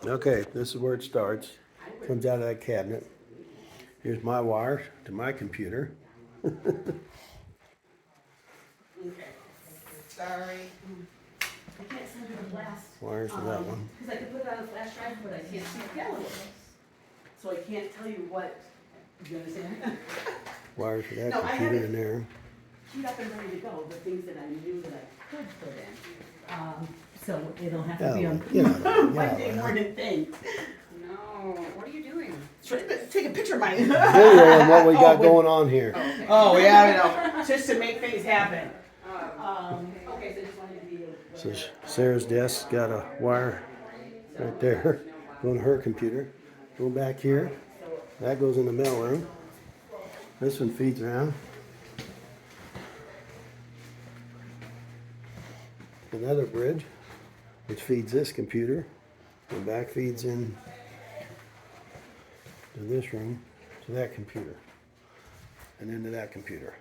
Okay, this is where it starts. Comes out of that cabinet. Here's my wire to my computer. Okay. Sorry. I can't send you the blast. Wires to that one. Because I can put it on a flash drive, but I can't see the calendar. So I can't tell you what, you understand? Wires to that No, I have computer it. in there. Queued up and ready to go, the things that I knew that I could put in. So it'll have to Yeah, be on yeah, Monday yeah. morning thing. No, what are you doing? Take a picture of mine. Video on what we got Oh, going on here. Okay. Oh, yeah, I know, just to make things happen. Okay, So just wanted to be. So Sarah's desk got a wire right there going to her computer. Go back here. That goes in the mail room. This one feeds around. Another bridge which feeds this computer. The back feeds in to this room, to that computer, and into that computer.